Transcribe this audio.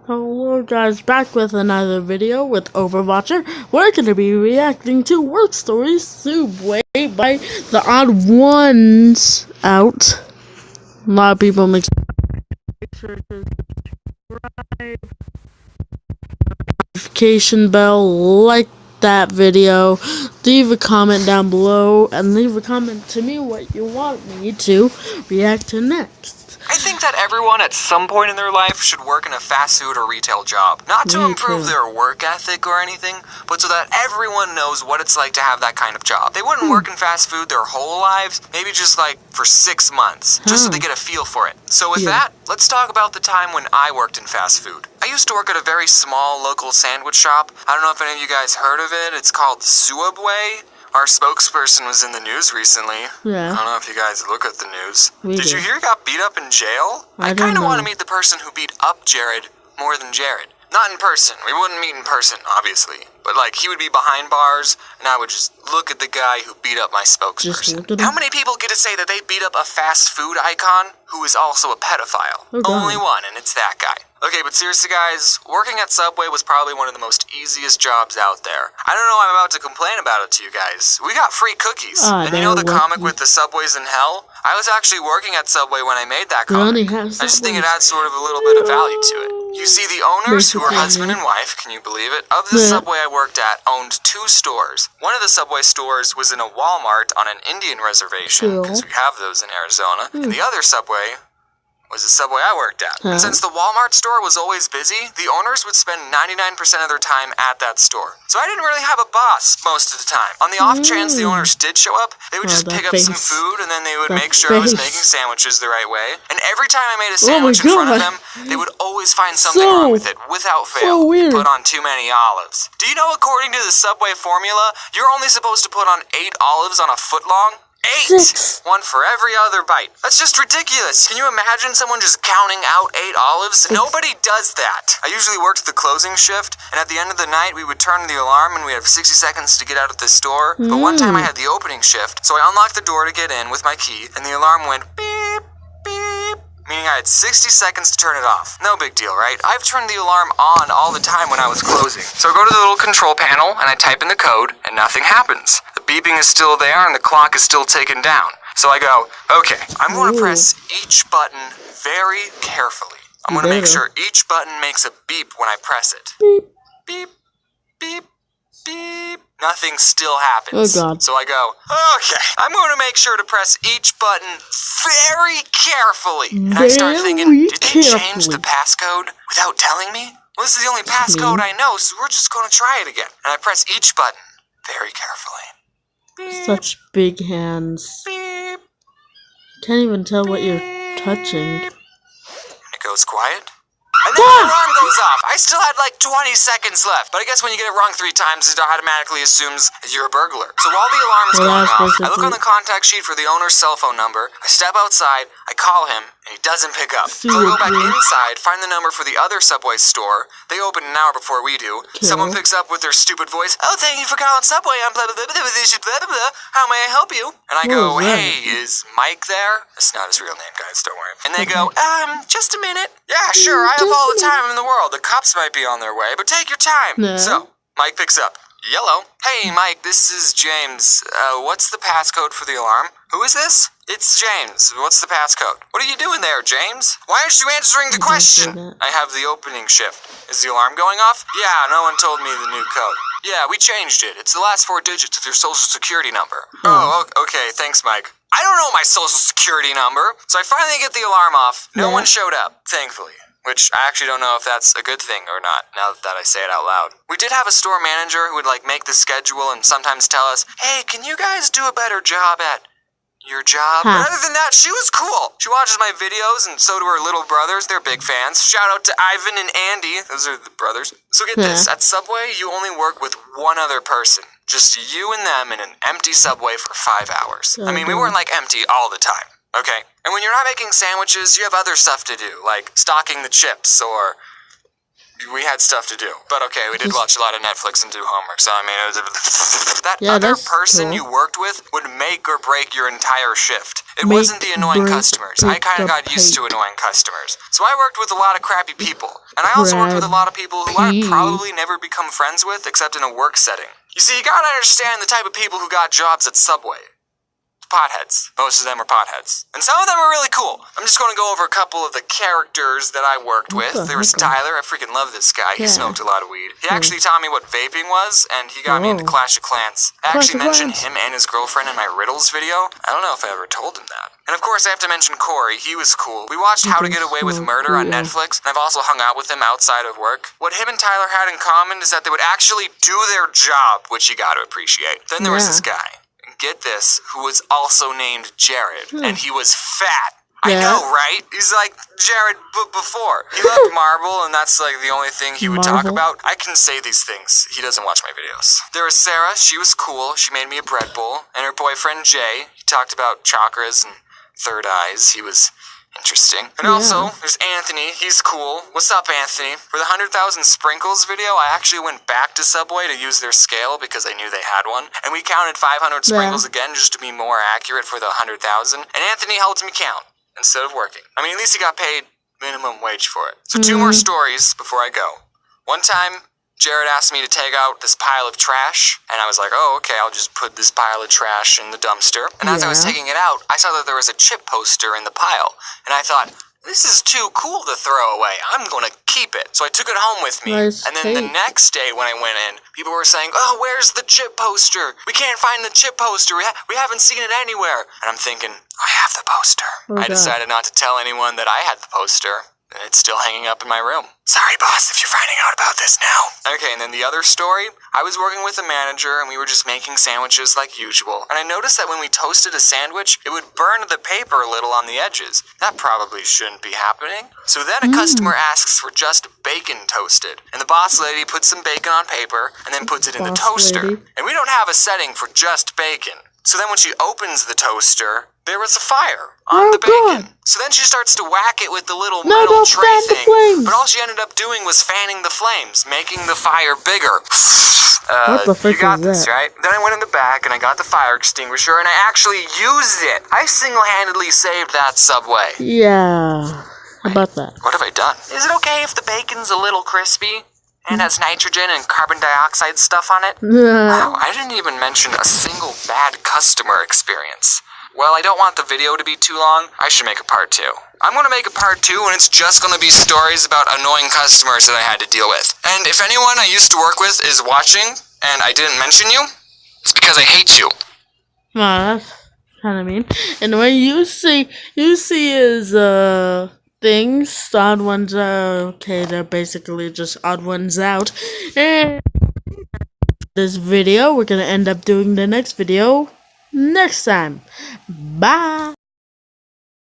Hello guys, back with another video with Overwatcher. We're going to be reacting to Work Stories Subway by the Odd Ones out. A lot of people make sure to subscribe, notification bell, like that video, leave a comment down below, and leave a comment to me what you want me to react to next. I think that everyone at some point in their life should work in a fast food or retail job. Not to improve their work ethic or anything, but so that everyone knows what it's like to have that kind of job. They wouldn't work in fast food their whole lives, maybe just like for 6 months, just so they get a feel for it. So with that, let's talk about the time when I worked in fast food. I used to work at a very small local sandwich shop. I don't know if any of you guys heard of it. It's called Subway. Our spokesperson was in the news recently. Yeah. I don't know if you guys look at the news. Did you hear he got beat up in jail? I kind of want to meet the person who beat up Jared more than Jared. Not in person. We wouldn't meet in person, obviously. But, like, he would be behind bars, and I would just look at the guy who beat up my spokesperson. How many people get to say that they beat up a fast food icon who is also a pedophile? Only one, and it's that guy. Okay, but seriously, guys, working at Subway was probably one of the most easiest jobs out there. I don't know why I'm about to complain about it to you guys. We got free cookies. And you know the comic with the Subways in Hell? I was actually working at Subway when I made that comic. I just think it adds sort of a little bit of value to it. You see, the owners, who are husband and wife, can you believe it, of the Subway I worked at owned 2 stores. One of the Subway stores was in a Walmart on an Indian reservation, because we have those in Arizona, and the other Subway was the Subway I worked at. And since the Walmart store was always busy, the owners would spend 99% of their time at that store. So I didn't really have a boss most of the time. On the off chance the owners did show up, they would just pick up some food, and then they would make sure I was making sandwiches the right way. And every time I made a sandwich in front of them, they would always find something wrong with it, without fail. Put on too many olives. Do you know, according to the Subway formula, you're only supposed to put on 8 olives on a foot long? 8! One for every other bite. That's just ridiculous. Can you imagine someone just counting out 8 olives? Nobody does that. I usually worked the closing shift, and at the end of the night, we would turn the alarm and we had 60 seconds to get out of the store. But one time I had the opening shift, so I unlocked the door to get in with my key, and the alarm went beep, beep, meaning I had 60 seconds to turn it off. No big deal, right? I've turned the alarm on all the time when I was closing. So I go to the little control panel, and I type in the code, and nothing happens. Beeping is still there and the clock is still ticking down. So I go, okay, I'm going to press each button very carefully. I'm going to make sure each button makes a beep when I press it. Beep, beep, beep, beep. Nothing still happens. Oh God. So I go, okay, I'm going to make sure to press each button very carefully. And I start thinking, did they change the passcode without telling me? Well, this is the only passcode I know, so we're just going to try it again. And I press each button very carefully. Beep, such big hands. beep, Can't even tell what you're touching. and it goes quiet. And then the alarm goes off. I still had like 20 seconds left, but I guess when you get it wrong 3 times, it automatically assumes that you're a burglar. So while the alarm is going off, I look on the contact sheet for the owner's cell phone number, I step outside, I call him, and he doesn't pick up. So I go back inside, find the number for the other Subway store. They open an hour before we do. Someone picks up with their stupid voice, oh, thank you for calling Subway, I'm blah, blah, blah, blah, blah, blah, blah, blah. How may I help you? And I go, hey, is Mike there? That's not his real name, guys, don't worry. And they go, just a minute. Yeah, sure, I have all the time in the world. The cops might be on their way, but take your time. So, Mike picks up. Yellow. Hey, Mike, this is James. What's the passcode for the alarm? Who is this? It's James. What's the passcode? What are you doing there, James? Why aren't you answering the question? I have the opening shift. Is the alarm going off? Yeah, no one told me the new code. Yeah, we changed it. It's the last 4 digits of your social security number. Oh, okay, thanks, Mike. I don't know my social security number. So I finally get the alarm off. No one showed up, thankfully. Which I actually don't know if that's a good thing or not, now that I say it out loud. We did have a store manager who would like make the schedule and sometimes tell us, hey, can you guys do a better job at your job? But other than that, she was cool. She watches my videos and so do her little brothers. They're big fans. Shout out to Ivan and Andy. Those are the brothers. So get this, at Subway, you only work with one other person. Just you and them in an empty Subway for 5 hours. I mean, we weren't like empty all the time. Okay, and when you're not making sandwiches, you have other stuff to do, like stocking the chips or we had stuff to do. But okay, we did watch a lot of Netflix and do homework, so I mean, it was that Yeah, other that's person cool. you worked with would make or break your entire shift. It wasn't the annoying customers. I kind of got used to annoying customers. So I worked with a lot of crappy people. And I also worked with a lot of people who I would probably never become friends with except in a work setting. You see, you gotta understand the type of people who got jobs at Subway. Potheads. Most of them are potheads. And some of them are really cool. I'm just going to go over a couple of the characters that I worked with. There was Tyler. I freaking love this guy. He smoked a lot of weed. He actually taught me what vaping was, and he got me into Clash of Clans. I actually mentioned him and his girlfriend in my Riddles video. I don't know if I ever told him that. And of course, I have to mention Corey. He was cool. We watched How to Get Away with Murder on Netflix, and I've also hung out with him outside of work. What him and Tyler had in common is that they would actually do their job, which you gotta appreciate. Then there was this guy. Get this, who was also named Jared, and he was fat. I know, right? He's like Jared before. He loved Marble, and that's like the only thing he would talk about. I can say these things. He doesn't watch my videos. There was Sarah. She was cool. She made me a bread bowl. And her boyfriend, Jay, he talked about chakras and third eyes. He was interesting. And also, there's Anthony. He's cool. What's up, Anthony? For the 100,000 sprinkles video, I actually went back to Subway to use their scale because I knew they had one. And we counted 500 sprinkles again just to be more accurate for the 100,000. And Anthony helped me count instead of working. I mean, at least he got paid minimum wage for it. So 2 more stories before I go. One time, Jared asked me to take out this pile of trash, and I was like, oh, okay, I'll just put this pile of trash in the dumpster. And as I was taking it out, I saw that there was a chip poster in the pile, and I thought, this is too cool to throw away. I'm gonna keep it. So I took it home with me. And then the next day when I went in, people were saying, oh, where's the chip poster? We can't find the chip poster. We haven't seen it anywhere. And I'm thinking, I have the poster. I decided not to tell anyone that I had the poster. And it's still hanging up in my room. Sorry, boss, if you're finding out about this now. Okay, and then the other story, I was working with a manager, and we were just making sandwiches like usual. And I noticed that when we toasted a sandwich, it would burn the paper a little on the edges. That probably shouldn't be happening. So then a customer asks for just bacon toasted. And the boss lady puts some bacon on paper, and then puts it in the toaster. And we don't have a setting for just bacon. So then when she opens the toaster, there was a fire on the bacon. So then she starts to whack it with the little metal tray thing. But all she ended up doing was fanning the flames, making the fire bigger. What the frick you got is this, that? right? Then I went in the back and I got the fire extinguisher and I actually used it. I single-handedly saved that Subway. Yeah. How about that? What have I done? Is it okay if the bacon's a little crispy? And has nitrogen and carbon dioxide stuff on it? Wow, I didn't even mention a single bad customer experience. Well, I don't want the video to be too long. I should make a part 2. I'm going to make a part 2, and it's just going to be stories about annoying customers that I had to deal with. And if anyone I used to work with is watching, and I didn't mention you, it's because I hate you. Well, that's kind of mean. And when you see his, things, the odd ones are okay, they're basically just odd ones out. And this video, we're gonna end up doing the next video next time. Bye.